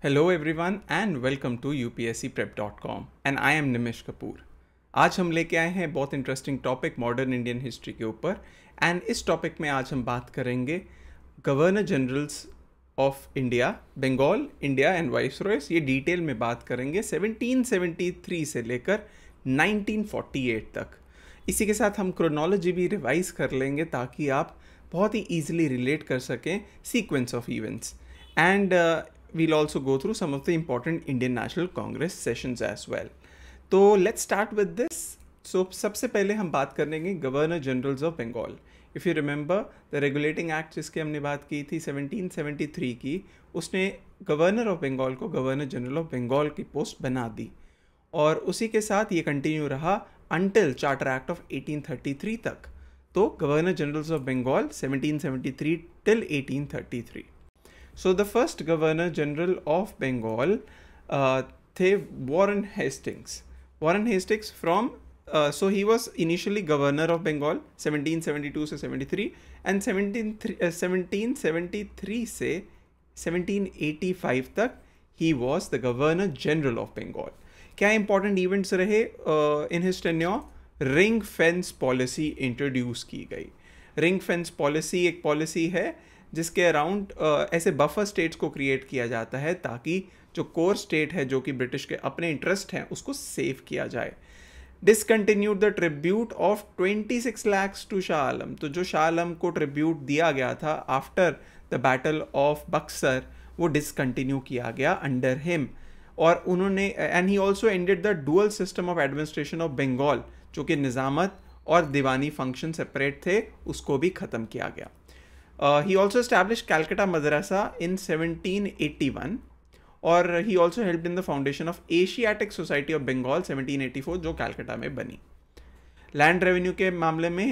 Hello everyone and welcome to upscprep.com and I am Nimish Kapoor. आज हम लेके आए हैं बहुत interesting topic modern Indian history के ऊपर एंड इस टॉपिक में आज हम बात करेंगे governor generals of India, Bengal, India and viceroys. ये डिटेल में बात करेंगे 1773 से लेकर 1948 तक। इसी के साथ हम क्रोनोलॉजी भी रिवाइज कर लेंगे ताकि आप बहुत ही ईजिली रिलेट कर सकें sequence of events and we'll also go through some of the important Indian National Congress sessions as well. तो let's start with this. So सबसे पहले हम बात करेंगे governor generals of Bengal. If you remember the regulating act जिसकी हमने बात की थी 1773 की, उसने गवर्नर ऑफ बंगाल को गवर्नर जनरल ऑफ बंगाल की पोस्ट बना दी और उसी के साथ ये कंटिन्यू रहा अंटिल चार्टर एक्ट ऑफ 1833 तक। तो governor generals of Bengal 1773 till 1833। So the first Governor General of Bengal थे Warren Hastings. Warren Hastings from so he was initially Governor of Bengal 1772 से 73 and 1773 से 1785 तक he was the Governor General of Bengal. क्या important events रहे in his tenure? Ring Fence Policy introduce की गई। Ring Fence Policy एक policy है जिसके अराउंड ऐसे बफर स्टेट्स को क्रिएट किया जाता है ताकि जो कोर स्टेट है जो कि ब्रिटिश के अपने इंटरेस्ट हैं उसको सेव किया जाए। Discontinued the tribute of 26 lakhs to Shah Alam. तो जो शाह आलम को ट्रिब्यूट दिया गया था after the battle of Buxar, वो डिसकंटिन्यू किया गया अंडर हिम। और उन्होंने and he also ended the dual system of administration of Bengal, जो कि निज़ामत और दीवानी फंक्शन सेपरेट थे, उसको भी ख़त्म किया गया। He also established Calcutta Madrasa in 1781 और he also helped in the foundation of Asiatic Society of Bengal 1784 जो कैलकटा में बनी। लैंड रेवेन्यू के मामले में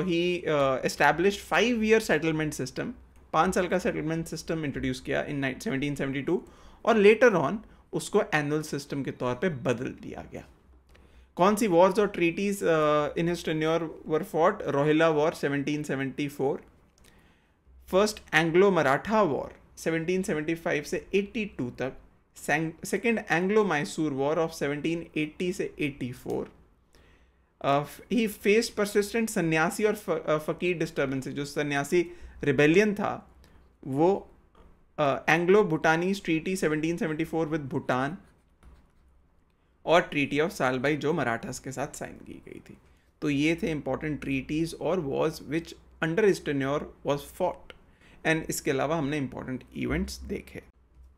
he established 5-year settlement system, 5 साल का settlement system इंट्रोड्यूस किया in 1772 और later on उसको एनुअल सिस्टम के तौर पे बदल दिया गया। कौन सी वॉर्स और treaties in his tenure were fought? Rohilla war 1774, first Anglo Maratha war 1775 से 82 तक, second Anglo Mysore war of 1780 से 84। ही फेस्ड परसिस्टेंट सन्यासी और फकीर डिस्टर्बेंसेस। जो सन्यासी रिबेलियन था वो एंग्लो भूटानीज ट्रीटी 1774 विद भूटान और ट्रीटी ऑफ सालबाई जो मराठास के साथ साइन की गई थी। तो ये थे इंपॉर्टेंट ट्रीटीज और Wars which under his tenure was fought and इसके अलावा हमने इंपॉर्टेंट इवेंट्स देखे।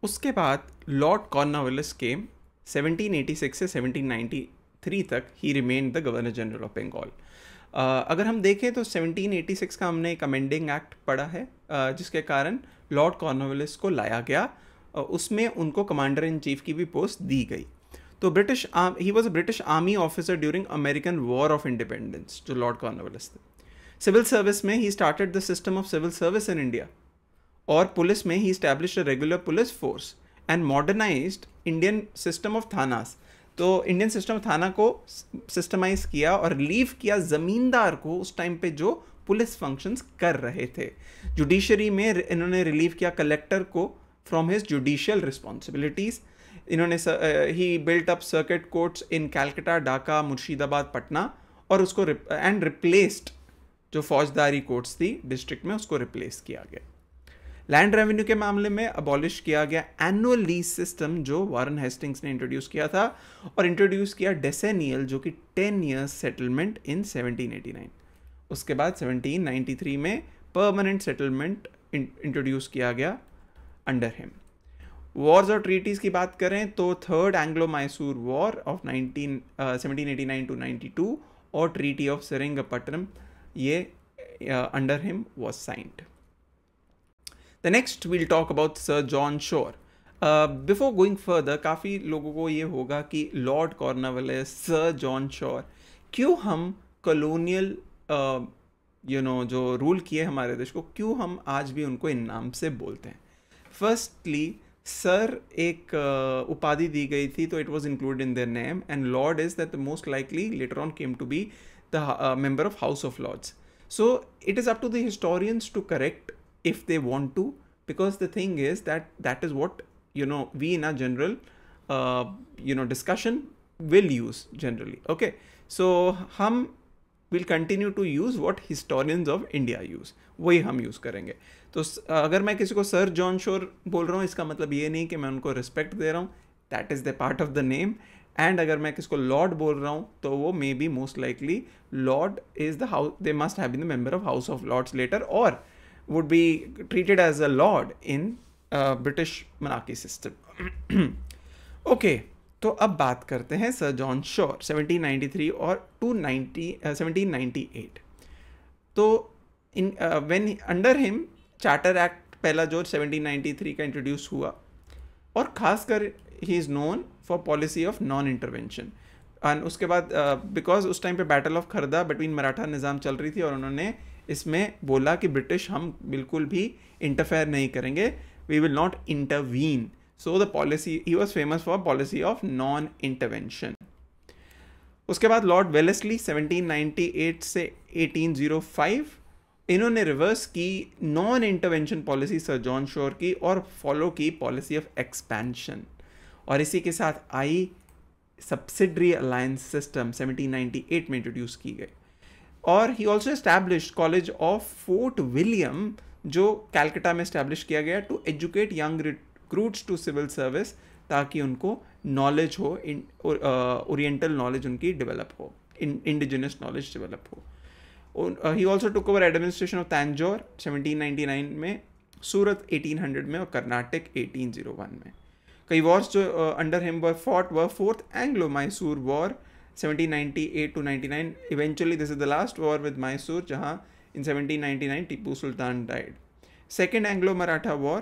उसके बाद लॉर्ड कॉर्नवालिस केम 1786 से 1793 तक ही remained the governor general of Bengal. अगर हम देखें तो 1786 का हमने एक अमेंडिंग एक्ट पढ़ा है जिसके कारण लॉर्ड कॉर्नवालिस को लाया गया। उसमें उनको कमांडर इन चीफ की भी पोस्ट दी गई। तो he was a British army officer during American war of independence जो लॉर्ड कॉर्नवालिस थे। सिविल सर्विस में he started the system of civil service in India और पुलिस में he established a regular police force and modernised Indian system of thanas. तो Indian system of थाना को systemise किया और रिलीव किया ज़मींदार को उस टाइम पे जो पुलिस फंक्शंस कर रहे थे। जुडिशरी में इन्होंने रिलीव किया कलेक्टर को फ्रॉम हिज जुडिशियल रिस्पॉन्सिबिलिटीज़। इन्होंने he built up circuit courts in Calcutta, Dhaka, Murshidabad, Patna और उसको एंड रिप्लेस्ड जो फौजदारी कोर्ट्स थी डिस्ट्रिक्ट में उसको रिप्लेस किया गया। लैंड रेवेन्यू के मामले में अबॉलिश किया गया एनुअल लीज सिस्टम जो वारन हेस्टिंग्स ने इंट्रोड्यूस किया था और इंट्रोड्यूस किया डेसेनियल जो कि 10 years सेटलमेंट इन 1789। उसके बाद 1793 में परमानेंट सेटलमेंट इंट्रोड्यूस किया गया अंडर हिम। वॉर्स और ट्रीटीज़ की बात करें तो third Anglo Mysore war of 1789 to 92 और ट्रीटी ऑफ सेरिंगपट्टनम ये under him was signed. The next we'll talk about Sir John Shore. Before going further, काफ़ी लोगों को ये होगा कि Lord Cornwallis, sir John Shore, क्यों हम कॉलोनियल जो रूल किए हमारे देश को, क्यों हम आज भी उनको इन नाम से बोलते हैं? फर्स्टली सर एक उपाधि दी गई थी तो it was included in their name and lord is that most likely later on came to be the member of House of Lords. So it is up to the historians to correct if they want to, because the thing is that is what we in a general discussion will use generally. Okay, so हम will continue to use what historians of India use, वही हम use करेंगे. तो अगर मैं किसी को sir John Shore बोल रहा हूँ, इसका मतलब ये नहीं कि मैं उनको रिस्पेक्ट दे रहा हूँ, that is the part of the name. And अगर मैं किसको लॉर्ड बोल रहा हूँ तो वो may be most likely lord is the house, they must have been the member of house of lords later, और would be treated as a lord in British monarchy system. Okay, तो अब बात करते हैं सर जॉन शोर 1793 और 1798. तो in when under him charter act पहला जो 1793 का इंट्रोड्यूस हुआ, और खासकर he is known for policy of non intervention. And उसके बाद बिकॉज उस टाइम पे battle of Kharda between Maratha Nizam चल रही थी, और उन्होंने इसमें बोला कि ब्रिटिश हम बिल्कुल भी इंटरफेयर नहीं करेंगे, we will not intervene. So the policy, he was famous for policy of non intervention. उसके बाद लॉर्ड वेलेस्ली 1798 से 1805, इन्होंने रिवर्स की non intervention policy sir John Shore की और फॉलो की पॉलिसी ऑफ एक्सपेंशन. और इसी के साथ आई सब्सिडरी अलायंस सिस्टम 1798 में इंट्रोड्यूस की गई. और he also establish college of Fort William, जो कैलकटा में एस्टैब्लिश किया गया to educate young recruits to civil service, ताकि उनको नॉलेज हो, ओरिएंटल नॉलेज उनकी डेवलप हो, इंडिजिनस नॉलेज डेवलप हो. He also took over administration of Tanjore 1799 में, सूरत 1800 में, और कर्नाटक 1801 में. कई वॉर्स जो under him were fought were fourth Anglo Mysore war 1798 to 99. Eventually this is the last war with Mysore, जहाँ in 1799 Tipu Sultan died. Second Anglo-Maratha War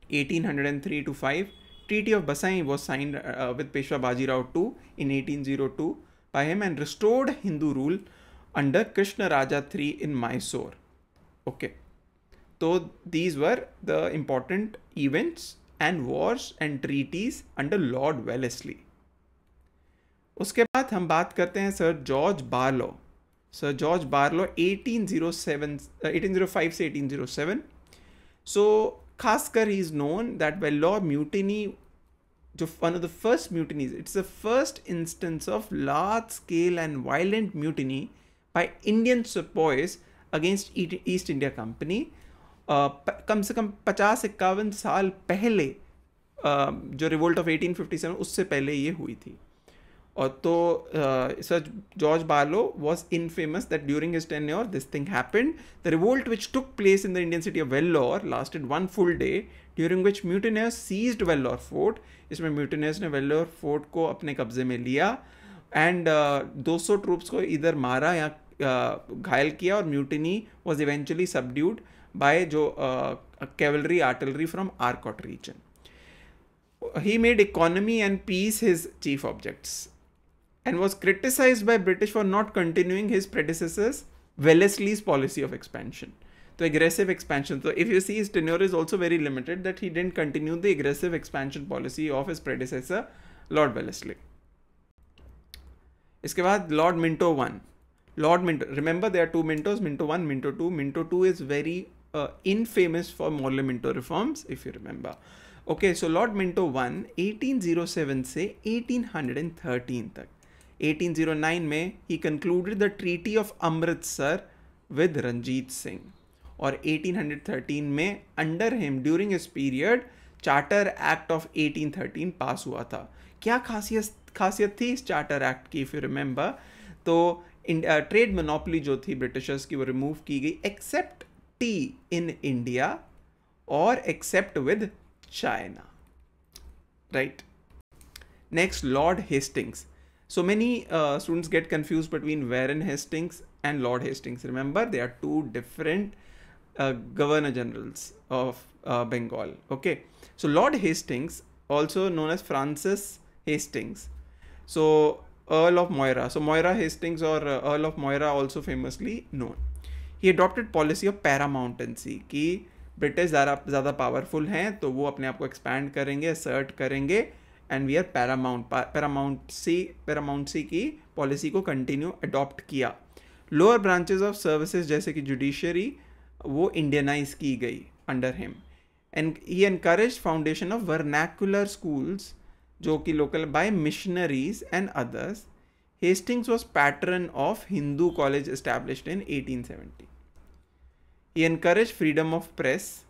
1803 to 5. Treaty of Basai was signed with Peshwa Bajirao II in 1802 by him and restored Hindu rule under Krishna Raja III in Mysore. Okay, so these were the important events and wars and treaties under Lord Wellesley. उसके बाद हम बात करते हैं sir George Barlow. Sir George Barlow 1805 से 1807. So खासकर he is known that Vellore mutiny, जो one of the first mutinies, it's the first instance of large scale and violent mutiny by Indian sipahis against East India Company. कम से कम 50-51 साल पहले, जो revolt of 1857, उससे पहले ये हुई थी. और तो sir George Barlow was infamous that during his tenure this thing happened. The revolt which took place in the Indian city of Vellore lasted one full day, during which mutineers seized Vellore fort. इसमें mutineers ने Vellore fort को अपने कब्जे में लिया and 200 troops को इधर मारा या घायल किया, और mutiny was eventually subdued by जो cavalry artillery from Arcot region. He made economy and peace his chief objects, and was criticized by British for not continuing his predecessors Wellesley's policy of expansion. So aggressive expansion. So if you see, his tenure is also very limited, that he didn't continue the aggressive expansion policy of his predecessor Lord Wellesley. इसके बाद Lord Minto I. Lord Minto, remember there are two Mintos, Minto I, Minto II. Minto II is very infamous for Morley Minto reforms, if you remember. Okay, so Lord Minto I 1807 से 1813 तक. 1809 में he concluded the Treaty of Amritsar with Ranjit Singh, और 1813 में under him during his period Charter Act of 1813 पास हुआ था. क्या खासियत थी इस चार्टर एक्ट की, इफ यू रिमेंबर, तो ट्रेड मोनोपोली जो थी ब्रिटिशर्स की वो रिमूव की गई, एक्सेप्ट टी इन इंडिया और except with China, right. Next, Lord Hastings. So many students get confused between Warren Hastings and Lord Hastings. Remember, they are two different governor generals of Bengal. Okay, so Lord Hastings, also known as Francis Hastings, so Earl of Moira. So Moira Hastings or Earl of Moira also famously known. He adopted policy of paramountcy कि British ज़्यादा powerful हैं तो वो अपने आप को expand करेंगे, assert करेंगे, एंड वी आर पैरामाउंटसी की पॉलिसी को कंटिन्यू अडॉप्ट किया. लोअर ब्रांचेस ऑफ सर्विसेज जैसे कि जुडिशरी वो इंडियनाइज की गई under him. And he encourage foundation of vernacular schools जो कि local by missionaries and others. Hastings was pattern of Hindu college established in 1870. He encourage freedom of press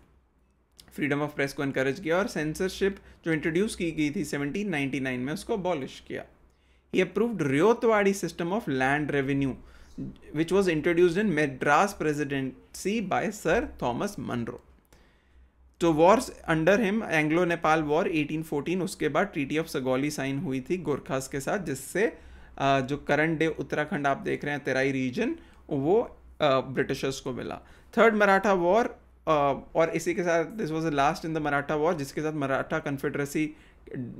को encourage किया और सेंसरशिप जो इंट्रोड्यूस की गई थी 1799 में उसको अबॉलिश किया. He approved ryotwari system of land revenue which was introduced in Madras presidency by Sir Thomas Munro. तो Wars under him, Anglo Nepal war 1814, उसके बाद ट्रीटी ऑफ सगौली साइन हुई थी गोरखास के साथ, जिससे जो करंट डे उत्तराखंड आप देख रहे हैं तेराई रीजन, वो ब्रिटिशर्स को मिला. थर्ड मराठा वॉर, और इसी के साथ this was the last in the Maratha war, जिसके साथ मराठा कन्फेडरेसी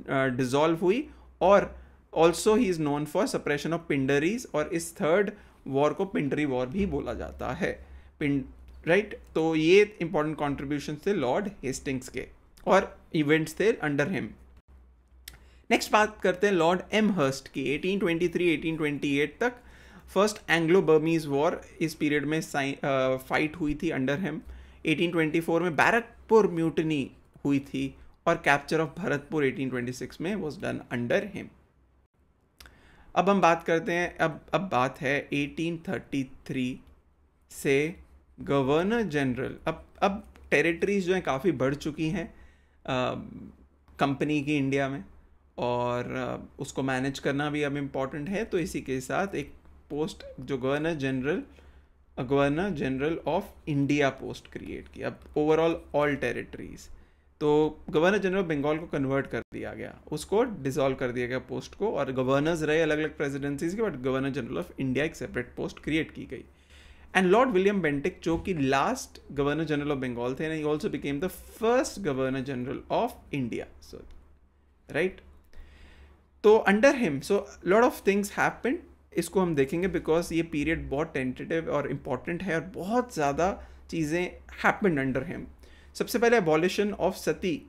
डिसॉल्व हुई. और also he is known for suppression of Pindaris, और इस थर्ड वॉर को पिंडरी वॉर भी बोला जाता है. राइट. तो ये इंपॉर्टेंट कॉन्ट्रीब्यूशन थे लॉर्ड हेस्टिंग्स के और इवेंट्स थे अंडर हिम. नेक्स्ट बात करते हैं लॉर्ड एम हर्स्ट की. 1823-1828 तक फर्स्ट एंग्लो बर्मीज वॉर इस पीरियड में फाइट हुई थी अंडर हिम. 1824 में बैरकपुर म्यूटनी हुई थी और कैप्चर ऑफ भरतपुर 1826 में वॉज डन अंडर हिम. अब हम बात करते हैं, अब बात है 1833 से गवर्नर जनरल. अब टेरिटरीज जो हैं काफ़ी बढ़ चुकी हैं कंपनी की इंडिया में, और उसको मैनेज करना भी अब इम्पॉर्टेंट है. तो इसी के साथ एक पोस्ट जो governor general of India post create की. अब ओवरऑल ऑल टेरिटरीज, तो गवर्नर जनरल ऑफ बंगाल को कन्वर्ट कर दिया गया, उसको डिसॉल्व कर दिया गया पोस्ट को, और गवर्नर्स रहे अलग अलग प्रेसिडेंसीज के, but governor general of India एक सेपरेट पोस्ट क्रिएट की गई. एंड लॉर्ड विलियम बेंटिक जो कि last governor general of Bengal थे, he also became the first governor general of India. So right. तो under him so lot of things happened. इसको हम देखेंगे बिकॉज ये पीरियड बहुत टेंटेटिव और इम्पॉर्टेंट है, और बहुत ज़्यादा चीज़ें हैपेंड अंडर हिम. सबसे पहले अबॉलिशन ऑफ सती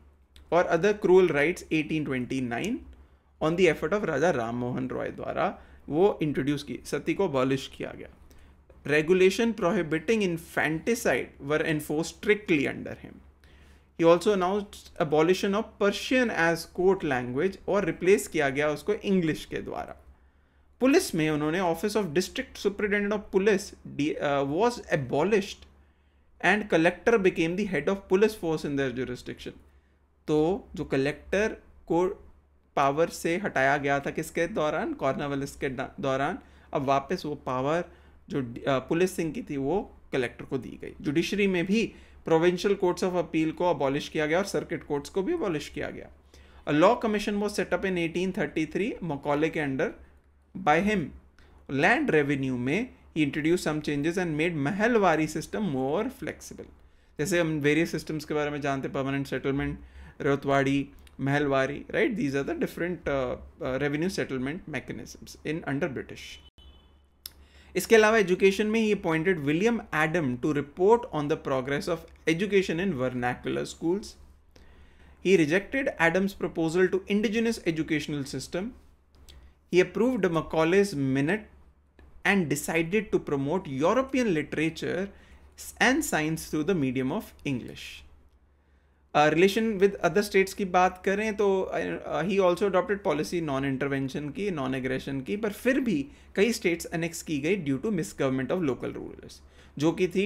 और other cruel rites 1829 on the effort of Raja Ram Mohan Roy द्वारा वो इंट्रोड्यूस की, सती को अबॉलिश किया गया. Regulation prohibiting infanticide were enforce strictly under him. He also announced abolition of Persian as court language, और रिप्लेस किया गया उसको इंग्लिश के द्वारा. पुलिस में उन्होंने office of district superintendent of police was abolished and collector became the head of police force in their jurisdiction. तो जो कलेक्टर को पावर से हटाया गया था किसके दौरान, कॉर्नवालिस के दौरान, अब वापस वो पावर जो पुलिस सिंह की थी वो कलेक्टर को दी गई. जुडिशरी में भी प्रोविंशियल कोर्ट्स ऑफ अपील को अबॉलिश किया गया और सर्किट कोर्ट्स को भी अबॉलिश किया गया. A law commission was set up in 1833 Macaulay के under by him. Land revenue में he introduced some changes and made Mahalwari system more flexible. जैसे हम वेरियस सिस्टम्स के बारे में जानते हैं, permanent settlement, Ryotwari, Mahalwari, right. These are the different revenue settlement mechanisms in under British. इसके अलावा एजुकेशन में he appointed William Adam to report on the progress of education in vernacular schools. He rejected Adam's proposal to indigenous educational system. He approved Macaulay's Minute and decided to promote European literature and science through the medium of English. Relation with other states की बात करें तो he also adopted policy non-intervention की, non-aggression की, पर फिर भी कई states annex की गई due to misgovernment of local rulers, जो की थी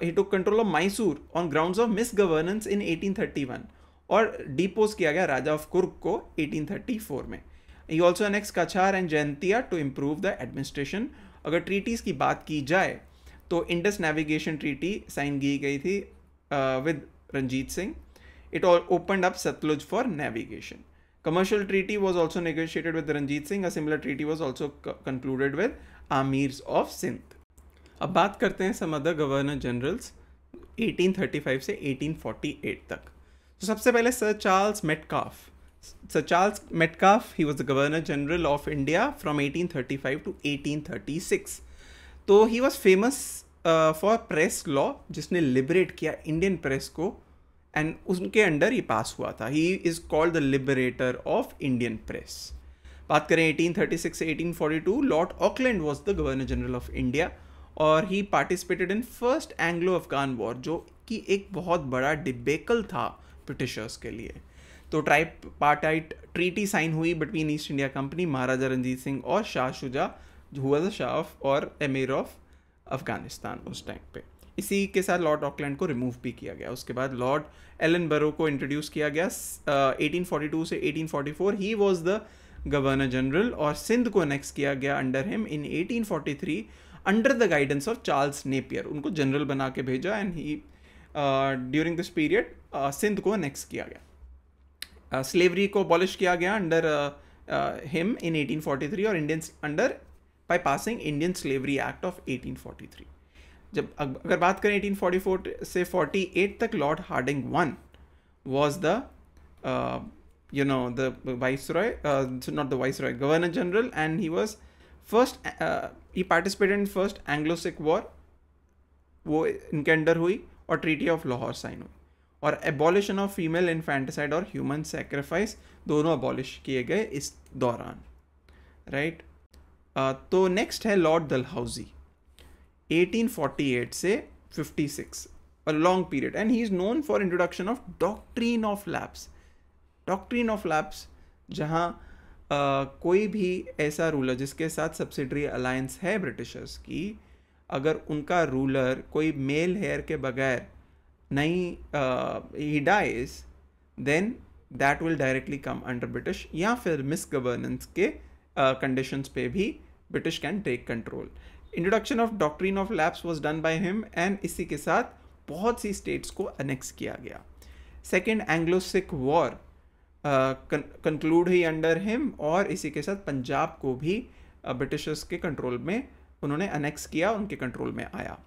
he took control of Mysore on grounds of misgovernance in 1831, और depose किया गया राजा ऑफ कुर्ग को 1834 में. He also annexed Kachar and Jaintia to improve the administration. अगर ट्रीटीज़ की बात की जाए तो इंडस नेविगेशन ट्रीटी साइन की गई थी with Ranjit Singh. It opened up Satluj for navigation. Commercial treaty was also negotiated with Ranjit Singh. A similar treaty was also concluded with Amirs of Sindh. अब बात करते हैं some other governor generals 1835 से 1848 तक. तो सबसे पहले sir Charles Metcalfe. Sir Charles Metcalfe, he was the Governor General of India from 1835 to 1836. तो he was famous for press law, जिसने liberate किया इंडियन प्रेस को, एंड उनके अंडर ये पास हुआ था. He is called the liberator of Indian press. बात करें 1836 से 1842, lord Auckland was the Governor General of India, और he participated in first Anglo Afghan war, जो कि एक बहुत बड़ा डिबेकल था ब्रिटिशर्स के लिए। तो ट्राइपार्टाइट ट्रीटी साइन हुई बिटवीन ईस्ट इंडिया कंपनी, महाराजा रंजीत सिंह और Shah Shuja, who was the Shah of और एमिर ऑफ अफगानिस्तान उस टाइम पे। इसी के साथ लॉर्ड ऑकलैंड को रिमूव भी किया गया। उसके बाद लॉर्ड एलन बरो को इंट्रोड्यूस किया गया 1842 से 1844। He was the governor general, और सिंध को नेक्स्ट किया गया under him in 1843 under the guidance of Charles Napier. उनको जनरल बना के भेजा, and he during this period Sindh को नेक्स्ट किया गया। स्लेवरी को अबॉलिश किया गया अंडर हिम इन 1843, और Indians under by passing Indian slavery act of 1843। जब अगर बात करें 1844 से 48 तक, Lord Hardinge one was the the viceroy, not the viceroy, governor general, and he was first, he participated in first Anglo-Sikh war, वो इनके under हुई, और ट्रीटी ऑफ लाहौर साइन हुई, और एबॉलिशन ऑफ फीमेल इन्फेंटिसाइड और ह्यूमन सेक्रीफाइस दोनों abolish किए गए इस दौरान, राइट। तो नेक्स्ट है लॉर्ड डलहौजी 1848 से 56, a long period, and he is known for introduction of doctrine of lapse. Doctrine of lapse, जहाँ कोई भी ऐसा रूलर जिसके साथ सब्सिडरी अलायंस है ब्रिटिशर्स की, अगर उनका रूलर कोई मेल हेयर के बगैर नहीं he dies, then that will directly come under British, या फिर मिस गवर्नेंस के कंडीशंस पे भी British can take control. Introduction of doctrine of lapse was done by him, and इसी के साथ बहुत सी स्टेट्स को अनेक्स किया गया। Second Anglo Sikh war conclude हुई अंडर हिम, और इसी के साथ पंजाब को भी ब्रिटिशर्स के कंट्रोल में उन्होंने अनेक्स किया, उनके कंट्रोल में आया।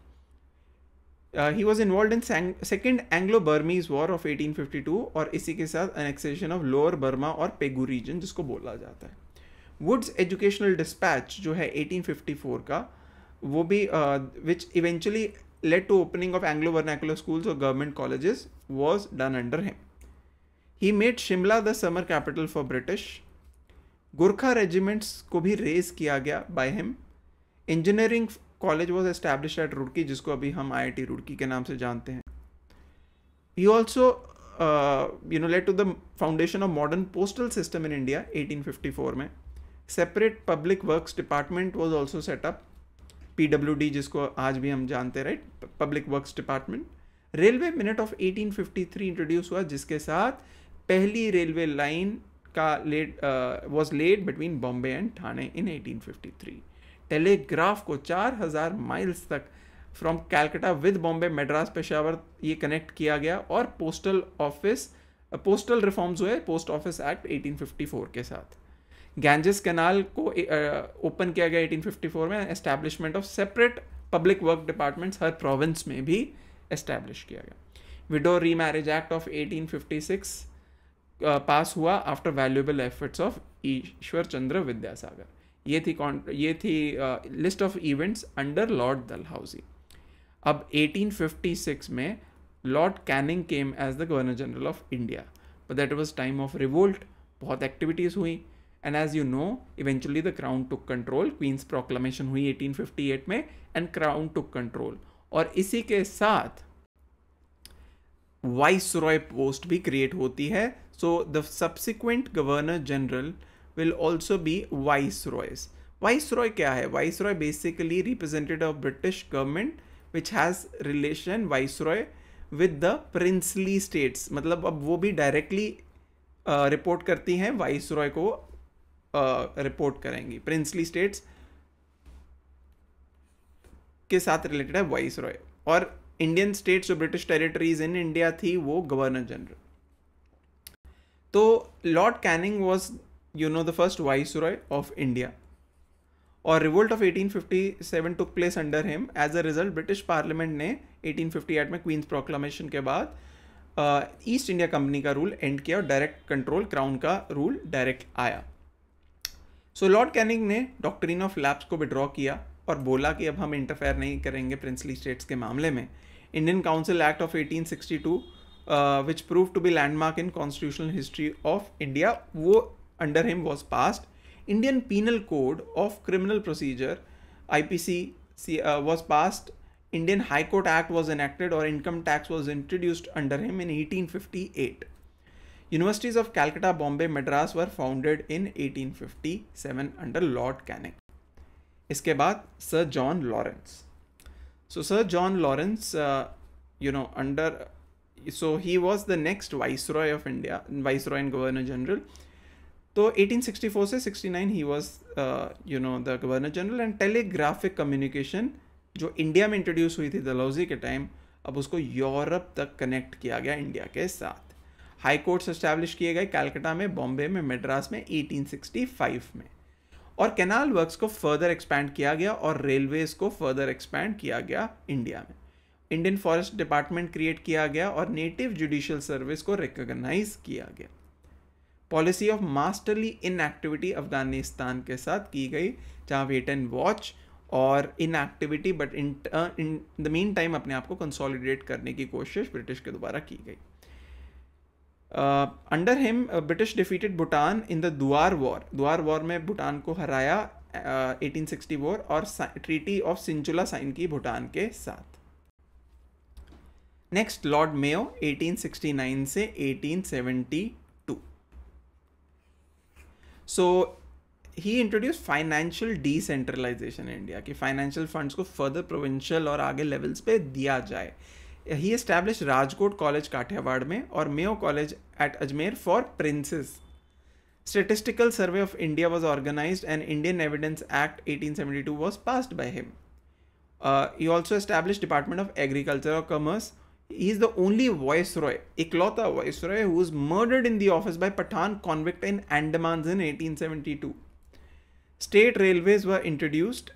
He was involve in second Anglo Burmese war of 1852, और इसी के साथ अनेक्सेशन ऑफ लोअर बर्मा और पेगू रीजन, जिसको बोला जाता है। वुड्स एजुकेशनल डिस्पैच जो है 1854 का, वो भी which eventually led to opening of Anglo vernacular schools or government colleges was done under him. He made Shimla the summer capital for British. Gurkha regiments को भी raise किया गया by him. Engineering college was established at Roorkee, जिसको अभी हम IIT Roorkee के नाम से जानते हैं. He also led to the foundation of modern postal system in India 1854 में. Separate public works department was also set up. PWD जिसको आज भी हम जानते हैं, right, public works department. Railway minute of 1853 introduce हुआ, जिसके साथ पहली रेलवे लाइन का was laid between Bombay and Thane in 1853। Telegraph को 4000 माइल्स तक फ्रॉम कैलकाटा विद बॉम्बे, मद्रास, पेशावर ये कनेक्ट किया गया, और पोस्टल रिफॉर्म्स हुए पोस्ट ऑफिस एक्ट 1854 के साथ। गैंजेस कैनाल को ओपन किया गया 1854 में। Establishment of separate public work departments हर प्रोविंस में भी एस्टैब्लिश किया गया। Widow remarriage act of 1856 pass हुआ after valuable efforts of Ishwar Chandra Vidyasagar. ये थी list of events under Lord Dalhousie. अब 1856 में Lord Canning came as the governor general of India, but that was time of revolt. बहुत activities हुई, and as you know, eventually the crown took control. Queen's proclamation हुई 1858 में, and crown took control, और इसी के साथ viceroy post भी create होती है। So the subsequent governor general will also be viceroys. Viceroy क्या है? Viceroy basically representative of British government which has relation viceroy with the princely states. मतलब अब वो भी directly रिपोर्ट करती हैं वाइसरॉय को, रिपोर्ट करेंगी। प्रिंसली स्टेट्स के साथ रिलेटेड है वाइसरॉय, और इंडियन स्टेट्स जो ब्रिटिश टेरिटरीज इन इंडिया थी वो गवर्नर जनरल। तो lord Canning was the first viceroy of India, और revolt of 1857 took place under him. As a result British parliament ने 1858 में क्वींस प्रोक्लामेशन के बाद ईस्ट इंडिया कंपनी का रूल एंड किया, और डायरेक्ट कंट्रोल क्राउन का रूल डायरेक्ट आया। सो लॉर्ड कैनिंग ने डॉक्ट्रिन ऑफ लैप्स को विड्रॉ किया और बोला कि अब हम इंटरफेयर नहीं करेंगे प्रिंसली स्टेट्स के मामले में। Indian council act of 1862 which prove to be landmark in constitutional history of India, वो under him was passed. Indian penal code of criminal procedure IPC was passed, Indian High Court Act was enacted, or income tax was introduced under him in 1858. Universities of Calcutta, Bombay, Madras were founded in 1857 under Lord Canning. इसके बाद Sir John Lawrence. So Sir John Lawrence, so he was the next Viceroy of India, Viceroy and Governor General. तो 1864 से 69 he was the Governor General, and telegraphic communication जो India में introduce हुई थी डलहौजी के time, अब उसको यूरोप तक कनेक्ट किया गया इंडिया के साथ. हाई कोर्ट्स एस्टैब्लिश किए गए कैलकाटा में, बॉम्बे में, मद्रास में 1865 में, और कैनाल वर्क्स को फर्दर एक्सपैंड किया गया और रेलवेज को फर्दर एक्सपैंड किया गया इंडिया में. इंडियन फॉरेस्ट डिपार्टमेंट क्रिएट किया गया और नेटिव जुडिशियल सर्विस को रिकॉग्नाइज किया गया. Policy of masterly inactivity Afghanistan के साथ की गई, जहाँ वेट एंड वॉच और inactivity but in the mean time अपने आप को कंसोलिडेट करने की कोशिश ब्रिटिश के द्वारा की गई. Under him British defeated Bhutan in the दुआर वॉर. दुआर वॉर में भूटान को हराया 1864 और ट्रीटी ऑफ सिंचुला साइन की भूटान के साथ. नेक्स्ट लॉर्ड मेयो 1869 से 1872. So he introduce financial decentralisation in India, कि फाइनेंशियल फंड्स को फर्दर प्रोविंशियल और आगे लेवल्स पे दिया जाए. He establish Rajkot college Kathiawar में और Mayo college at Ajmer for princes. Statistical survey of India was organised and Indian evidence act 1872 was passed by him. He also establish department of agriculture और commerce. He is the only viceroy, इकलौता viceroy, who was murdered in the office by Pathan convict in Andamans in 1872. State railways were introduced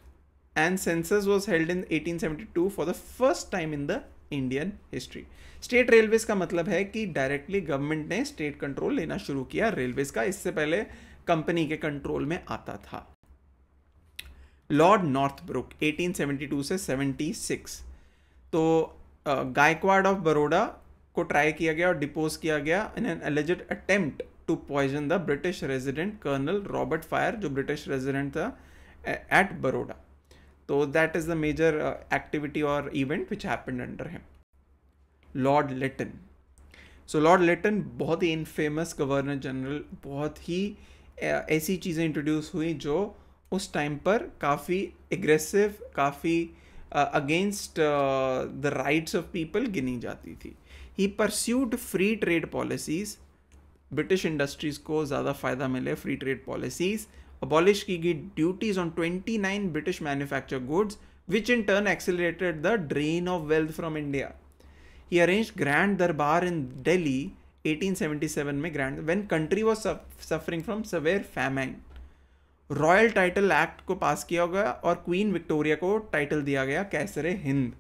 and census was held in 1872 for the first time in the Indian history. State railways का मतलब है कि directly government ने state control लेना शुरू किया railways का, इससे पहले कंपनी के कंट्रोल में आता था. लॉर्ड नॉर्थब्रुक 1872 से 76. तो गायकवाड़ ऑफ बड़ौदा को ट्राई किया गया और डिपोज किया गया in an alleged attempt to poison the British resident colonel Robert Phayre, जो ब्रिटिश रेजिडेंट था एट बड़ौदा. तो that is the major activity और event which happened under him. Lord Lytton. So lord Lytton बहुत ही infamous governor general, बहुत ही ऐसी चीज़ें introduce हुई जो उस टाइम पर काफ़ी एग्रेसिव, काफ़ी against the rights of people गिनी जाती थी. He pursued free trade policies, British industries को ज़्यादा फ़ायदा मिले, फ्री ट्रेड पॉलिसीज़. अबॉलिश की गई duties on 29 British manufacture goods which in turn accelerated the drain of wealth from India. He arrange grand दरबार इन दिल्ली 1877 में, grand when country was suffering from severe famine. Royal title act को pass किया गया और queen Victoria को title दिया गया Kaisar-e Hind.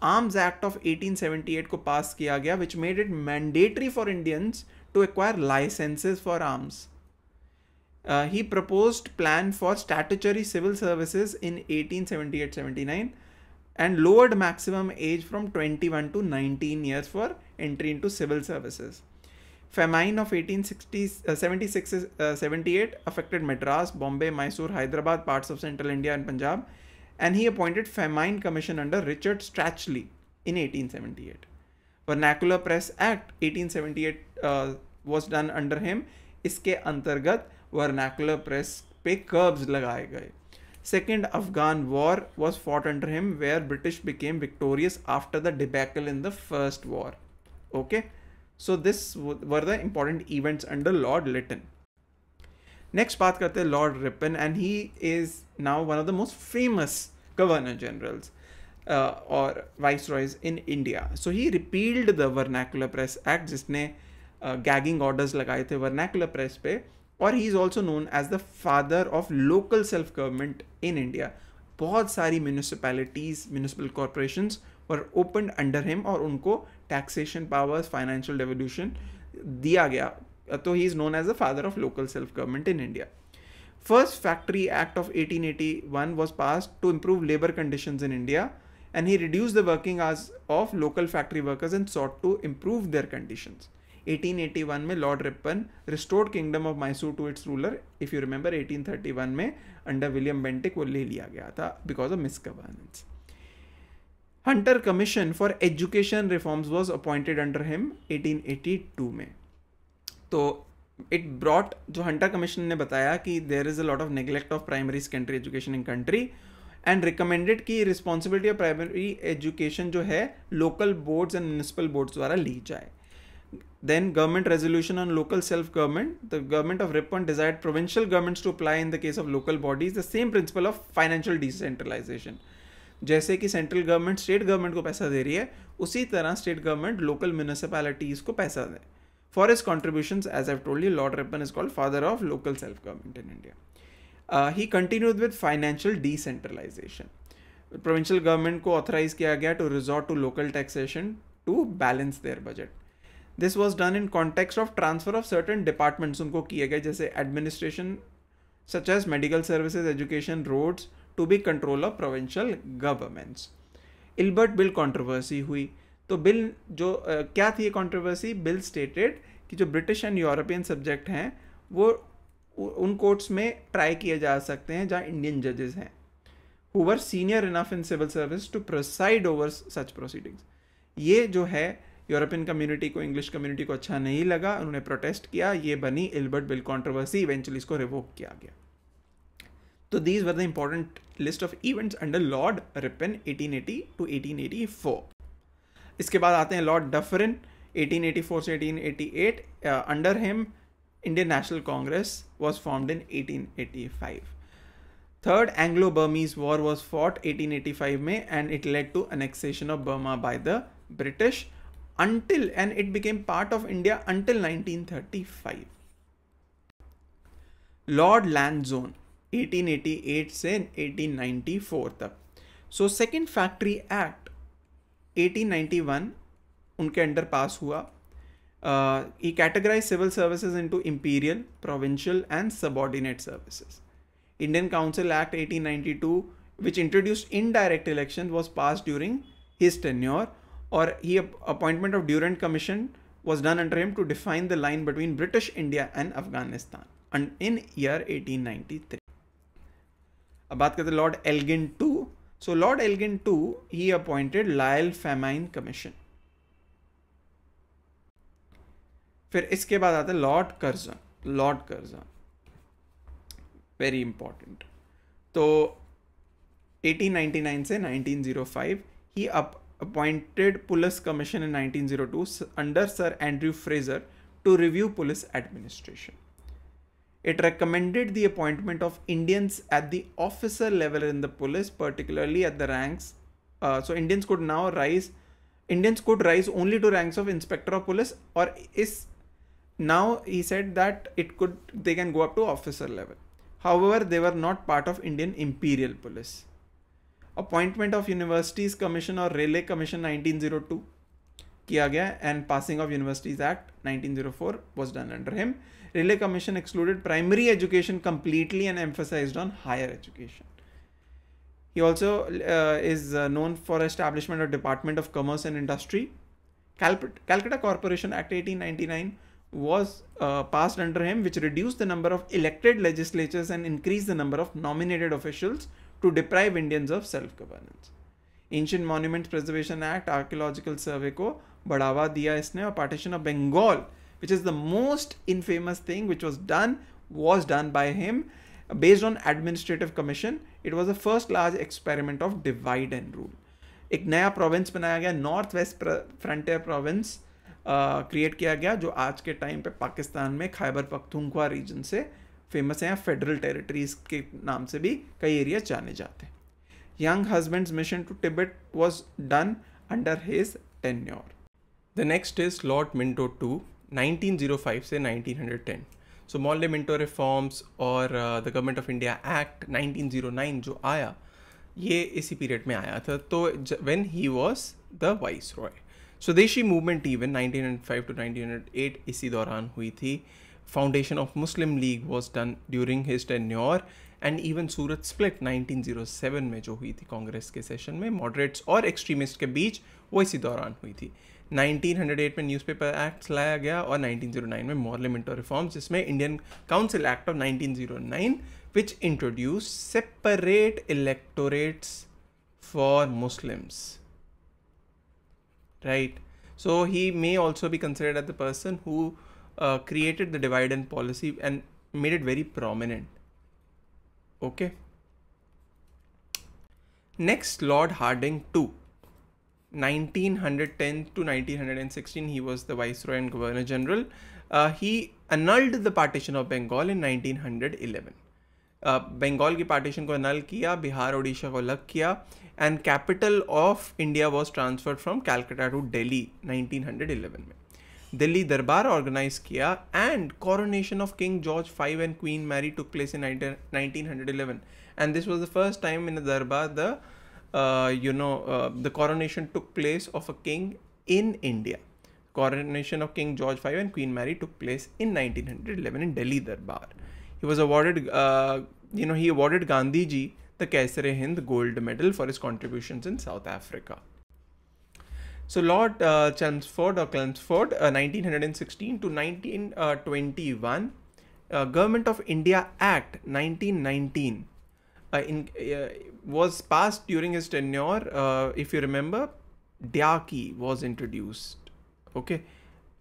Arms act of 1878 को पास किया गया which made it mandatory for Indians to acquire licences for arms. He proposed plan for statutory civil services in 1878-79 and lowered maximum age from 21 to 19 years for entry into civil services. Famine of 1876-78 affected Madras, Bombay, Mysore, Hyderabad, parts of central India and Punjab, and he appointed Famine Commission under Richard Strachey in 1878. Vernacular Press Act 1878 was done under him. इसके अंतर्गत vernacular press पे curbs लगाए गए. Second Afghan War was fought under him, where British became victorious after the debacle in the First War. Okay. So this were the important events under Lord Lytton. Next बात करते हैं Lord Ripon, and he is now one of the most famous governor generals or viceroys in India. So he repealed the Vernacular Press Act, जिसने gagging orders लगाए थे vernacular press पे, और he is also known as the father of local self-government in India. बहुत सारी municipalities, municipal corporations were opened under him और उनको taxation powers, financial devolution दिया गया. तो he is known as the father of local self-government in India. First Factory Act of 1881 was passed to improve labor conditions in India, and he reduced the working hours of local factory workers and sought to improve their conditions. 1881 में Lord Ripon restored kingdom of Mysore to its ruler. If you remember 1831 में under William Bentinck वो ले लिया गया था because of misgovernance. Hunter commission for education reforms was appointed under him 1882 में. तो it brought, जो हंटर कमीशन ने बताया कि there is a lot of neglect of primary secondary education in country and recommended कि रिस्पॉन्सिबिलिटी ऑफ प्राइमरी एजुकेशन जो है local boards and municipal boards द्वारा ली जाए. Then government resolution on local self-government. The government of Ripon desired provincial governments to apply in the case of local bodies the same principle of financial decentralization. जैसे कि central government state government को पैसा दे रही है, उसी तरह state government local municipalities को पैसा दे. For his contributions, as I've told you, Lord Ripon is called father of local self-government in India. He continued with financial decentralization. Provincial government को authorize किया गया to resort to local taxation to balance their budget. This was done in context of transfer of certain departments उनको किए गए, जैसे administration such as medical services, education, roads to be control of provincial governments. Ilbert bill controversy हुई. तो bill जो क्या थी controversy? Bill stated कि जो ब्रिटिश एंड यूरोपियन सब्जेक्ट हैं वो उन कोर्ट्स में ट्राई किए जा सकते हैं जहाँ इंडियन जजेस हैं who were senior enough in civil service to preside over such proceedings. ये जो है यूरोपियन कम्युनिटी को, इंग्लिश कम्युनिटी को अच्छा नहीं लगा, उन्होंने प्रोटेस्ट किया, ये बनी इल्बर्ट बिल कंट्रोवर्सी. इवेंचुअली इसको रिवोक किया गया. तो these were the important list of events under Lord Ripon 1880 to 1884. इसके बाद आते हैं लॉर्ड डफरिन 1884 से 1888. Under him Indian National Congress was formed in 1885. Third Anglo Burmese war was fought 1885 में and it led to annexation of Burma by the British until, and it became part of India until 1935. Lord Lansdowne 1888 से 1894 तक. So second factory act 1891 उनके under pass हुआ. He categorized civil services into imperial, provincial and subordinate services. Indian Council Act 1892, which introduced indirect elections, was passed during his tenure, or appointment of Durrant Commission was done under him to define the line between British India and Afghanistan and in year 1893. अब बात करते हैं Lord Elgin II. So Lord Elgin II, he appointed Lyell Famine Commission. फिर इसके बाद आता है Lord Curzon. Lord Curzon very important. तो 1899 से 1905 he appointed Police Commission in 1902 under Sir Andrew Fraser to review police administration. It recommended the appointment of Indians at the officer level in the police, particularly at the ranks. So Indians could rise only to ranks of inspector of police, or now he said that they can go up to officer level. However, they were not part of Indian Imperial Police. Appointment of Universities Commission or Railway Commission 1902 किया गया, and passing of Universities Act 1904 was done under him. Railway Commission excluded primary education completely and emphasized on higher education. He also is known for establishment of Department of Commerce and Industry. Calcutta Corporation Act 1899 was passed under him, which reduced the number of elected legislatures and increased the number of nominated officials to deprive Indians of self-governance. Ancient Monuments Preservation Act, Archaeological Survey को बढ़ावा दिया इसने, और Partition of Bengal, which is the most infamous thing which was done by him based on administrative commission. It was the first large experiment of divide and rule. एक नया province बनाया गया, north west frontier province create किया गया, जो आज के time पे पाकिस्तान में खैबर पख्तूनख्वा रीजन से फेमस है. फेडरल टेरिटरीज के नाम से भी कई एरिया जाने जाते हैं. Young Husband's mission to Tibet was done under his tenure. The next is Lord Minto II, 1905 से 1910. So Morley Minto reforms और the Government of India Act 1909 जो आया, ये इसी पीरियड में आया था. तो when he was the Viceroy. स्वदेशी मूवमेंट इवन 1905 to 1908 इसी दौरान हुई थी. Foundation of Muslim League was done during his tenure. And even Surat split 1907 में जो हुई थी कांग्रेस के सेशन में, मॉडरेट्स और एक्सट्रीमिस्ट के बीच, वो इसी दौरान हुई थी. 1908 में न्यूज़पेपर एक्ट लाया गया और 1909 में मॉर्लिमेंटो रिफॉर्म्स, जिसमें Indian council act of 1909 which introduce separate electorates for Muslims, right. So he may also be considered as the person who created the divide and policy and made it very prominent. Okay. Next, Lord Hardinge II. 1910 to 1916, he was the Viceroy and Governor General. He annulled the partition of Bengal in 1911. Bengal की partition को अनल किया, बिहार ओडिशा को अलग किया, and capital of India was transferred from Calcutta to Delhi 1911 में. Delhi durbar organise किया and coronation of King George V and Queen Mary took place in 1911, and this was the first time in the durbar the coronation took place of a king in India. Coronation of King George V and Queen Mary took place in 1911 in Delhi Darbar. He was awarded, he awarded Gandhi ji the Kaisar-e-Hind Gold Medal for his contributions in South Africa. So Lord Chelmsford 1916 to 1921, Government of India Act 1919 was passed during his tenure. If you remember, Dyaki was introduced, okay,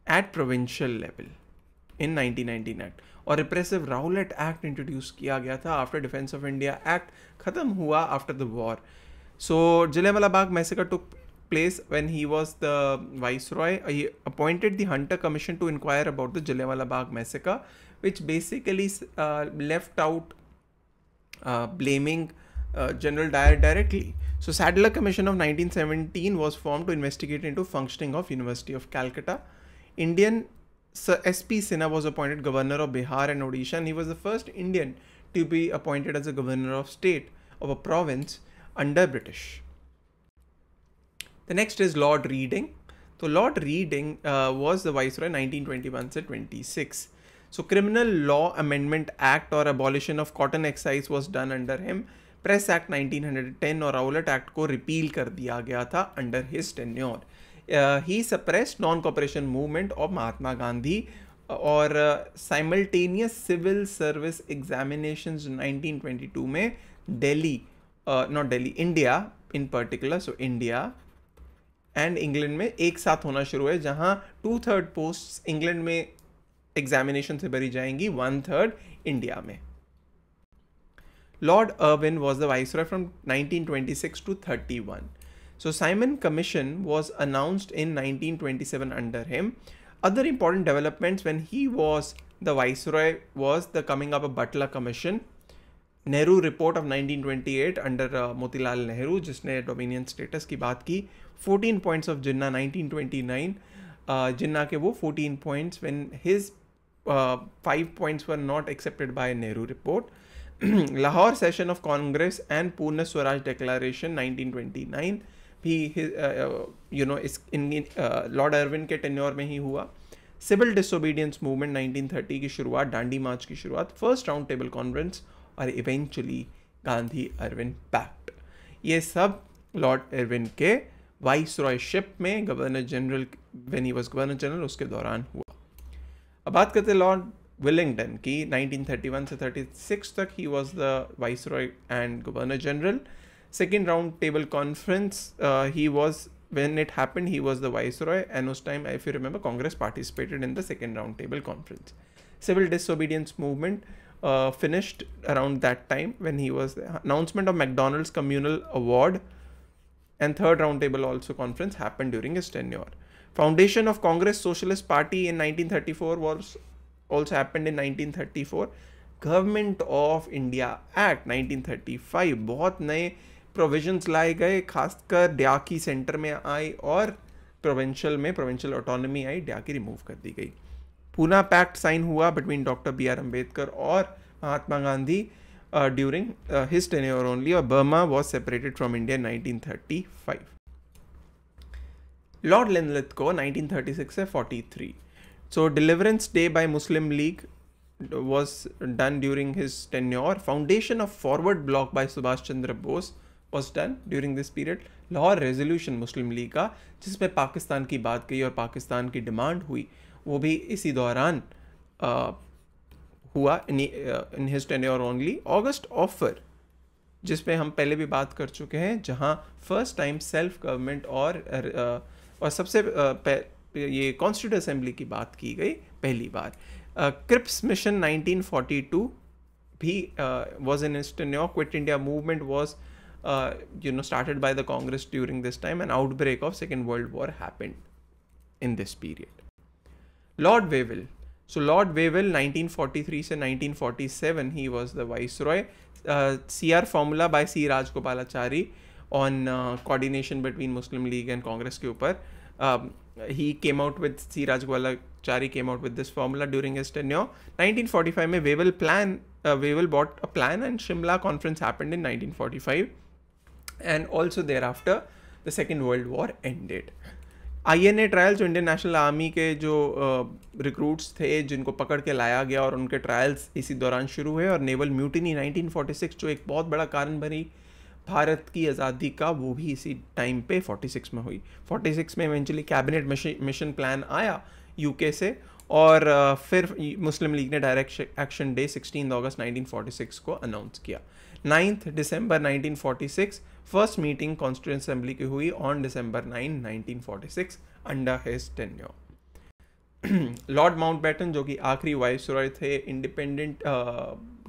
at provincial level in 1919 Act. और repressive Rowlatt act introduce किया गया था after defence of India act ख़त्म हुआ after the war. So Jallianwala Bagh massacre took place when he was the viceroy. He appointed the Hunter commission to inquire about the Jallianwala Bagh massacre, which basically left out blaming General Dyer directly. So Sadler Commission of 1917 was formed to investigate into functioning of University of Calcutta. Indian Sir S.P. Sinha was appointed governor of Bihar and Odisha, and he was the first Indian to be appointed as a governor of state of a province under British. The next is Lord Reading. So Lord Reading was the Viceroy 1921 to 26. So Criminal Law Amendment Act or abolition of cotton excise was done under him. Press Act 1910 और Rowlatt Act को repeal कर दिया गया था under his tenure. He suppressed non-cooperation movement of Mahatma Gandhi और simultaneous civil service examinations 1922 में India in particular, so India and England में एक साथ होना शुरू है, जहाँ 2/3 posts England में examination से भरी जाएंगी, 1/3 India में. Lord Irwin was the Viceroy from 1926 to 31. So Simon Commission was announced in 1927 under him. Other important developments when he was the Viceroy was the coming up of Butler Commission, Nehru Report of 1928 under Motilal Nehru, जिसने Dominion Status की बात की, 14 points of Jinnah 1929, Jinnah के वो 14 points when his 5 points were not accepted by Nehru Report. Lahore Session of Congress and Purna Swaraj Declaration 1929 भी इस Lord Irwin के tenure में ही हुआ. सिविल डिसोबीडियंस मूवमेंट 1930 की शुरुआत, दांडी मार्च की शुरुआत, फर्स्ट राउंड टेबल कॉन्फ्रेंस और इवेंचुअली गांधी अर्विन पैक्ट, ये सब लॉर्ड अर्विन के वाइसरॉयशिप में governor general when he was governor general उसके दौरान हुआ. अब बात करते हैं लॉर्ड विलिंगटन की. 1931 से 36 तक ही was the viceroy and governor general. Second round table conference, he was, when it happened, he was the viceroy, and उस time, if you remember, Congress participated in the second round table conference. Civil disobedience movement finished around that time when he was the announcement of McDonald's communal award, and third round table also conference happened during his tenure. Foundation of Congress Socialist Party in 1934 was also happened in 1934. Government of India Act 1935, बहुत नए provisions लाए गए, खासकर ड्याकी centre में आई और provincial autonomy आई, ड्याकी रिमूव कर दी गई. पूना पैक्ट साइन हुआ बिटवीन डॉक्टर B.R. अम्बेडकर और Mahatma Gandhi during his tenure only, और Burma was separated from India 1935. Lord Linlithgow 1936 से 43. सो deliverance day by Muslim League was done during his tenure. Foundation of Forward Bloc by Subhash Chandra Bose was done during this period. Lahore resolution Muslim league का, जिसमें पाकिस्तान की बात कही और पाकिस्तान की demand हुई, वो भी इसी दौरान हुआ इन his tenure only. August offer, जिसमें हम पहले भी बात कर चुके हैं, जहां फर्स्ट टाइम सेल्फ गवर्नमेंट और सबसे ये कॉन्स्टिट्यूट असेंबली की बात की गई पहली बार. क्रिप्स मिशन 1942 भी was in his tenure. Quit India movement was started by the Congress during this time. An outbreak of Second World War happened in this period. Lord Wavell. So Lord Wavell 1943 से 1947 he was the viceroy. CR formula by C Rajgopalachari on coordination between Muslim League and Congress के ऊपर. He came out with C Rajgopalachari came out with this formula during his tenure. 1945 में Wavell bought a plan and Shimla conference happened in 1945, and also thereafter the Second World War ended. INA trials, जो Indian national army के जो recruits थे जिनको पकड़ के लाया गया, और उनके ट्रायल्स इसी दौरान शुरू हुए. और नेवल म्यूटिनी 1946 जो एक बहुत बड़ा कारण बनी भारत की आज़ादी का, वो भी इसी टाइम पे 46 में हुई. 46 में इवेंचुअली कैबिनेट मिशन प्लान आया यूके से, और फिर मुस्लिम लीग ने डायरेक्ट एक्शन डे 16 अगस्त 1946 को अनाउंस किया. 9 दिसंबर 1946 फर्स्ट मीटिंग कॉन्स्टिट्यूएंट असेंबली की हुई on December 9, 1946 under his tenure. Lord Mountbatten, जो कि आखिरी वाइसरॉय थे इंडिपेंडेंट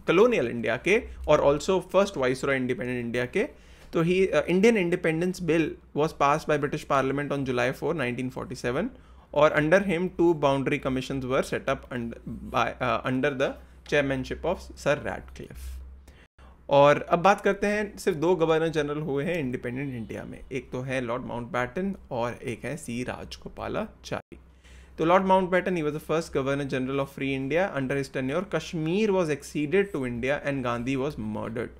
कलोनियल इंडिया के, और also first viceroy independent India के, तो he Indian independence bill was pass by British parliament on July 4, 1947, और अंडर हिम 2 boundary commissions were set up under the chairmanship of sir Radcliffe. और अब बात करते हैं, सिर्फ 2 गवर्नर जनरल हुए हैं इंडिपेंडेंट इंडिया में. एक तो है लॉर्ड माउंटबेटन और एक है सी राजगोपालाचारी. तो Lord Mountbatten, he was the first governor general of free India. Under his tenure, Kashmir was acceded to India and Gandhi was murdered.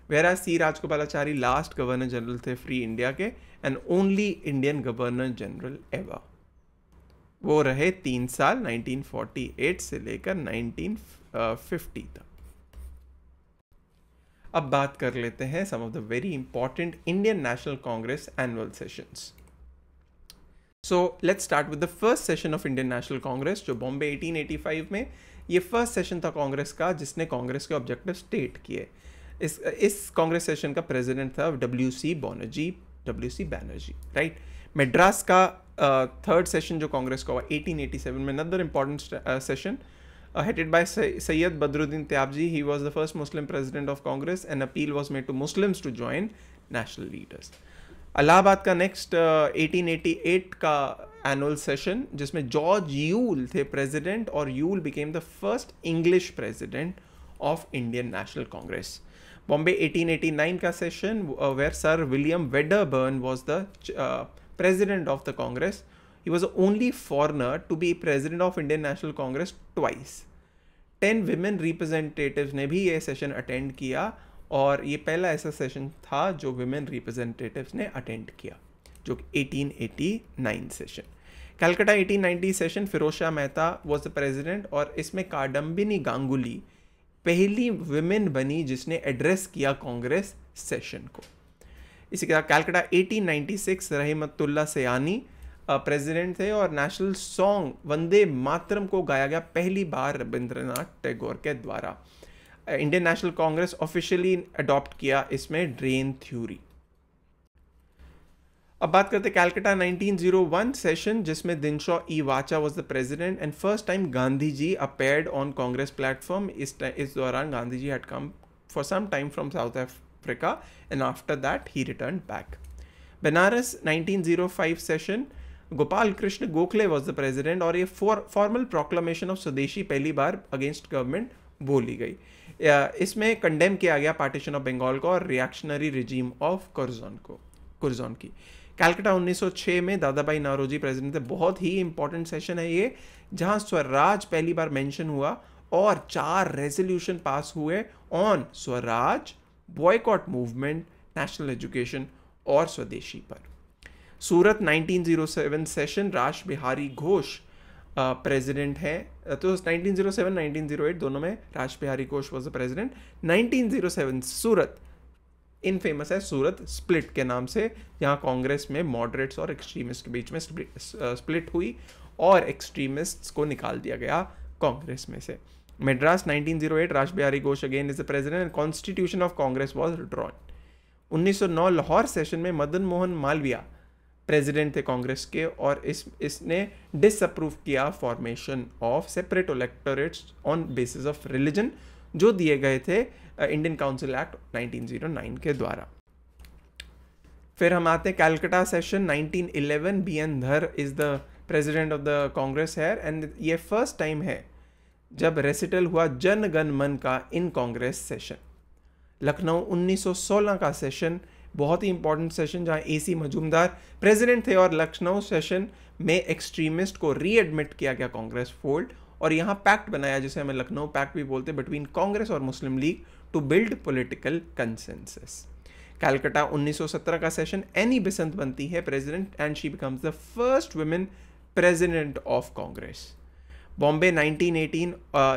Whereas C Rajgopalachari last governor general थे free India के, and only Indian governor general ever. वो रहे 3 साल 1948 से लेकर 1950 तक. अब बात कर लेते हैं some of the very important Indian National Congress annual sessions. So let's start with the first session of Indian National Congress, जो बॉम्बे 1885 में ये फर्स्ट सेशन था कांग्रेस का, जिसने कांग्रेस के ऑब्जेक्टिव स्टेट किए. इस कांग्रेस सेशन का प्रेसिडेंट था WC बैनर्जी, राइट. मद्रास का थर्ड सेशन जो कांग्रेस का हुआ 1887 में, another important session headed by Sayyid Badruddin Tyabji. He was the first Muslim president of Congress. An appeal was made to Muslims to join national leaders. Allahabad का next 1888 का annual session, जिसमें George Yule थे president, और Yule became the first English president of Indian National Congress. Bombay 1889 का session, where sir William Wedderburn was the president of the Congress. He was the only foreigner to be president of Indian National Congress twice. 10 women representatives ने भी ये session attend किया, और ये पहला ऐसा session था जो women representatives ने अटेंड किया, जो 1889 session. Calcutta 1890 session, Firoz Shah Mehta was the president, और इसमें कादम्बिनी गांगुली पहली women बनी जिसने एड्रेस किया कांग्रेस सेशन को. इसी के साथ कलकत्ता 1896 रहमतुल्लाह सयानी प्रेसिडेंट थे, और नेशनल सॉन्ग वंदे मातरम को गाया गया पहली बार रविंद्रनाथ टैगोर के द्वारा. Indian National Congress officially adopt किया इसमें ड्रेन थ्योरी. अब बात करते हैं कलकत्ता 1901 सेशन, जिसमें Dinshaw E Wacha was the president, and first time Gandhi ji appeared on Congress platform. इस दौरान Gandhi ji had come for some time from south Africa, and after that he returned back. Benares 1905 session, Gopal Krishna Gokhale was the president, और ये formal proclamation of स्वदेशी पहली बार against government बोली गई. इसमें condemn किया गया पार्टीशन ऑफ बंगाल को और रिएक्शनरी रिजीम ऑफ कुर्जोन की. कलकत्ता 1906 में दादा भाई नौरोजी प्रेसिडेंट थे. बहुत ही इंपॉर्टेंट सेशन है ये, जहां स्वराज पहली बार मेंशन हुआ, और 4 रेजोल्यूशन पास हुए on swaraj, boycott movement, national education और स्वदेशी पर. सूरत 1907 सेशन, राज बिहारी घोष प्रेसिडेंट है. तो 1907 1908 दोनों में Raj Bihari Ghosh was the president. 1907 Surat infamous है सूरत स्प्लिट के नाम से, जहाँ कांग्रेस में मॉडरेट्स और एक्सट्रीमिस्ट के बीच में स्प्लिट हुई और एक्सट्रीमिस्ट्स को निकाल दिया गया कांग्रेस में से। मद्रास 1908, रास Bihari Ghosh again is the president and constitution of Congress was drawn. 1909 Lahore session में मदन मोहन मालवीय प्रेसिडेंट थे कांग्रेस के और इसने डिसअप्रूव किया formation of separate electorates on basis of religion जो दिए गए थे इंडियन काउंसिल एक्ट 1909 के द्वारा। फिर हम आते हैं कैलकाटा सेशन 1911। बी एन धर is the president of the Congress है एंड ये फर्स्ट टाइम है जब रेसिटल हुआ जन गण मन का इन कांग्रेस सेशन। लखनऊ 1916 का सेशन बहुत ही इंपॉर्टेंट सेशन जहां एसी मजूमदार प्रेसिडेंट थे और लखनऊ सेशन में एक्सट्रीमिस्ट को रीएडमिट किया गया कांग्रेस फोल्ड और यहाँ पैक्ट बनाया जिसे हमें लखनऊ पैक्ट भी बोलते हैं बिटवीन कांग्रेस और Muslim League to build political consensus. Calcutta 1917 का सेशन एनी बेसेंट बनती है president and she becomes the first women president of Congress. Bombay 1918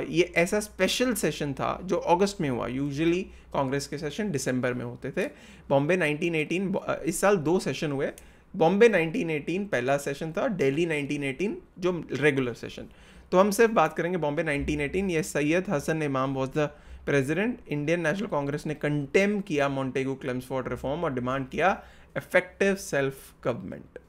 ये ऐसा स्पेशल सेशन था जो अगस्त में हुआ, यूजुअली कांग्रेस के सेशन दिसंबर में होते थे। बॉम्बे 1918 इस साल 2 सेशन हुए। बॉम्बे 1918 पहला सेशन था, दिल्ली 1918 जो रेगुलर सेशन। तो हम सिर्फ बात करेंगे बॉम्बे 1918। ये सैयद हसन इमाम was the president. Indian National Congress ने कंटेम किया मॉन्टेगू क्लेम्सफोर्ड रिफॉर्म और डिमांड किया effective self government.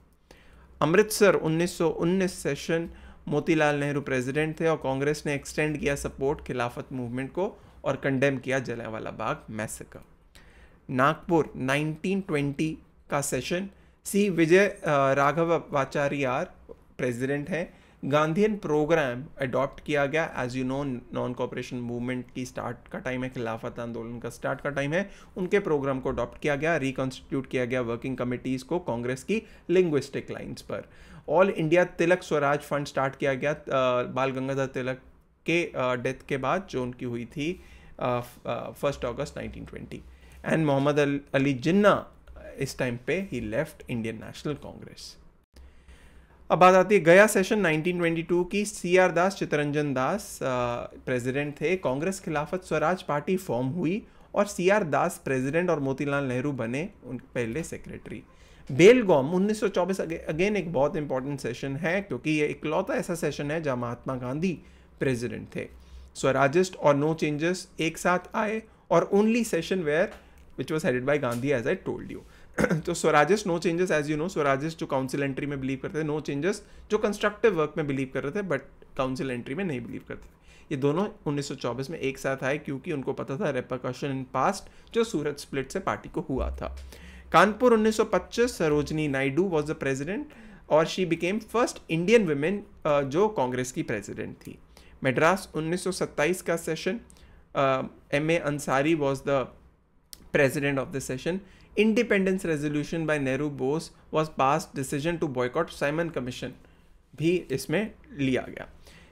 Amritsar 1919 session, Motilal Nehru president थे और कांग्रेस ने एक्सटेंड किया सपोर्ट खिलाफत मूवमेंट को और कंडेम किया जलियांवाला बाग मैसेकर। नागपुर 1920 का session, C Vijaya Raghavachariar president हैं। गांधीयन प्रोग्राम अडॉप्ट किया गया। As you know non cooperation movement की स्टार्ट का टाइम है, खिलाफत आंदोलन का स्टार्ट का टाइम है, उनके प्रोग्राम को अडॉप्ट किया गया। रिकॉन्स्टिट्यूट किया गया वर्किंग कमिटीज़ को कांग्रेस की लिंग्विस्टिक लाइंस पर। ऑल इंडिया तिलक स्वराज फंड स्टार्ट किया गया बाल गंगाधर तिलक के डेथ के बाद जो उनकी हुई थी 1 अगस्त 1920। एंड मोहम्मद अली जिन्ना इस टाइम पे ही लेफ्ट इंडियन नेशनल कांग्रेस। अब बात आती है गया सेशन 1922 की। सी आर दास चित्तरंजन दास प्रेसिडेंट थे। कांग्रेस खिलाफत स्वराज पार्टी फॉर्म हुई और सी आर दास प्रेसिडेंट और मोतीलाल नेहरू बने उनके पहले सेक्रेटरी। बेलगाम 1924 अगेन एक बहुत इंपॉर्टेंट सेशन है क्योंकि ये इकलौता ऐसा सेशन है जहां महात्मा गांधी प्रेसिडेंट थे। स्वराजिस्ट और नो चेंजेस एक साथ आए और only session where which was headed by Gandhi as I told you. तो Swarajist no changes, as you know Swarajist जो काउंसिल एंट्री में बिलीव करते थे, नो चेंजेस जो कंस्ट्रक्टिव वर्क में बिलीव कर रहे थे बट काउंसिल एंट्री में नहीं बिलीव करते थे। ये दोनों 1924 में एक साथ आए क्योंकि उनको पता था रेपरकशन इन पास्ट जो सूरत स्प्लिट से पार्टी को हुआ था। Kanpur 1925 Sarojini Naidu was the president और she became first Indian women जो कांग्रेस की प्रेसिडेंट थी। मद्रास 1927 का session, M.A. Ansari was the president of the session. Independence resolution by Nehru Bose was pass decision to boycott Simon commission भी इसमें लिया गया।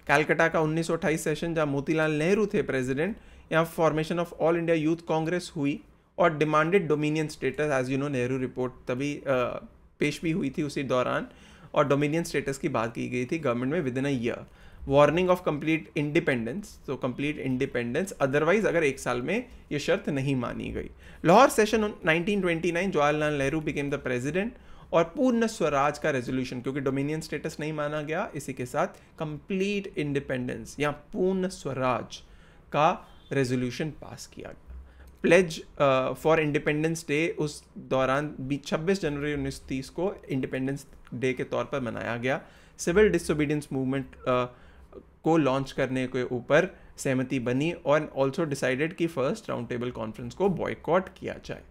कैलकाटा का 1928 सेशन जहाँ मोतीलाल नेहरू थे प्रेसिडेंट, यहाँ formation of all India youth congress हुई और demanded dominion status. As you know Nehru report तभी पेश भी हुई थी उसी दौरान और डोमिनियन स्टेटस की बात की गई थी गवर्नमेंट में with in a year. Warning of complete independence, तो कंप्लीट इंडिपेंडेंस अदरवाइज अगर एक साल में ये शर्त नहीं मानी गई। Lahore session 1929 Jawaharlal Nehru became the president और पूर्ण स्वराज का रेजोल्यूशन, क्योंकि डोमिनियन स्टेटस नहीं माना गया, इसी के साथ कंप्लीट इंडिपेंडेंस या पूर्ण स्वराज का रेजोल्यूशन पास किया गया। प्लेज फॉर इंडिपेंडेंस डे उस दौरान 26 जनवरी 1930 को इंडिपेंडेंस डे के तौर पर मनाया गया। सिविल डिसोबीडियंस मूवमेंट को लॉन्च करने के ऊपर सहमति बनी और ऑल्सो डिसाइडेड कि फर्स्ट राउंड टेबल कॉन्फ्रेंस को बॉयकॉट किया जाए।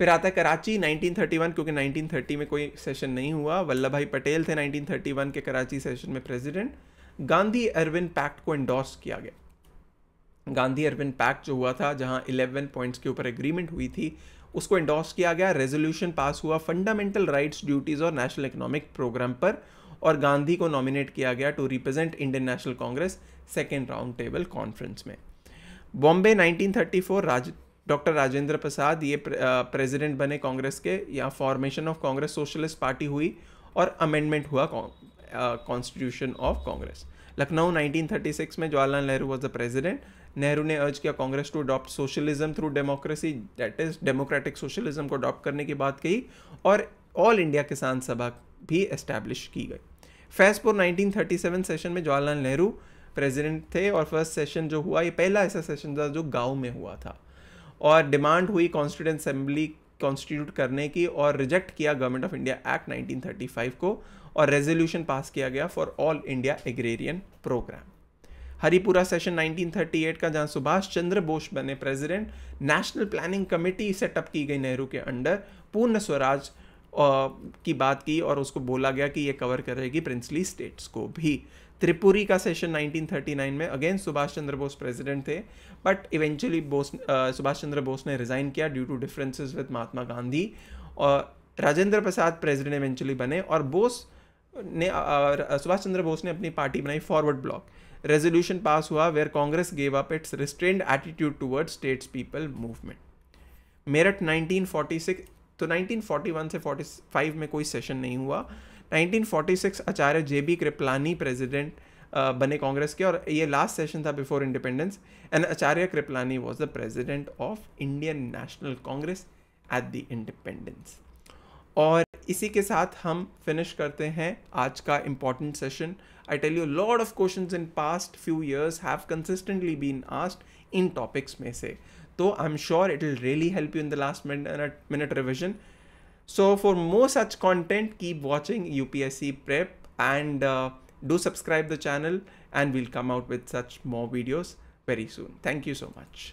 फिर आता है कराची 1931, क्योंकि 1930 में कोई सेशन नहीं हुआ। वल्लभ भाई पटेल थे 1931 के कराची सेशन में प्रेसिडेंट। गांधी अरविंद पैक्ट को एंडोर्स किया गया। गांधी अरविंद पैक्ट जो हुआ था जहां 11 पॉइंट्स के ऊपर एग्रीमेंट हुई थी उसको एंडोर्स किया गया। रेजोल्यूशन पास हुआ फंडामेंटल राइट्स, ड्यूटीज और नेशनल इकोनॉमिक प्रोग्राम पर और गांधी को नॉमिनेट किया गया to represent Indian National Congress second round table conference में। बॉम्बे 1934 डॉक्टर राजेंद्र प्रसाद ये प्रेसिडेंट बने कांग्रेस के। यहाँ formation of Congress socialist party हुई और अमेंडमेंट हुआ कॉन्स्टिट्यूशन ऑफ कांग्रेस। लखनऊ 1936 में Jawaharlal Nehru was the president. Nehru ने अर्ज किया congress to adopt socialism through democracy, that is democratic socialism को अडॉप्ट करने की बात कही, और ऑल इंडिया किसान सभा भी एस्टैब्लिश की गई। फैसपुर 1937 सेशन में जवाहरलाल नेहरू प्रेसिडेंट थे और फर्स्ट सेशन जो हुआ ये पहला ऐसा सेशन था जो गांव में हुआ था, और डिमांड हुई कॉन्स्टिट्यूंट असेंबली कॉन्स्टिट्यूट करने की, और रिजेक्ट किया गवर्नमेंट ऑफ इंडिया एक्ट 1935 को, और रेजोल्यूशन पास किया गया for all India agrarian programme. Haripura session 1938 का, जहां सुभाष चंद्र बोस बने president, national planning committee set up की गई नेहरू के अंडर, पूर्ण स्वराज की बात की और उसको बोला गया कि ये कवर करेगी प्रिंसली स्टेट्स को भी। त्रिपुरी का सेशन 1939 में, अगेन सुभाष चंद्र बोस प्रेसिडेंट थे, बट इवेंचुअली सुभाष चंद्र बोस ने रिजाइन किया due to differences with Mahatma Gandhi, और राजेंद्र प्रसाद प्रेसिडेंट इवेंचुअली बने, और सुभाष चंद्र बोस ने अपनी पार्टी बनाई फॉरवर्ड ब्लॉक। रेजोल्यूशन पास हुआ where congress gave up its restrained attitude towards states people movement. Meerut 1946, तो 1941 से 45 में कोई सेशन नहीं हुआ। 1946 आचार्य JB कृपलानी प्रेसिडेंट बने कांग्रेस के, और ये लास्ट सेशन था before independence, and Acharya Kripalani was the president of Indian National Congress at the independence. और इसी के साथ हम फिनिश करते हैं आज का important session. I tell you lot of questions in past few years have consistently been asked in topics में से, तो I am sure it will really help you in the last minute revision. So for more such content, keep watching UPSC Prep, and do subscribe the channel, and we'll come out with such more videos very soon. Thank you so much.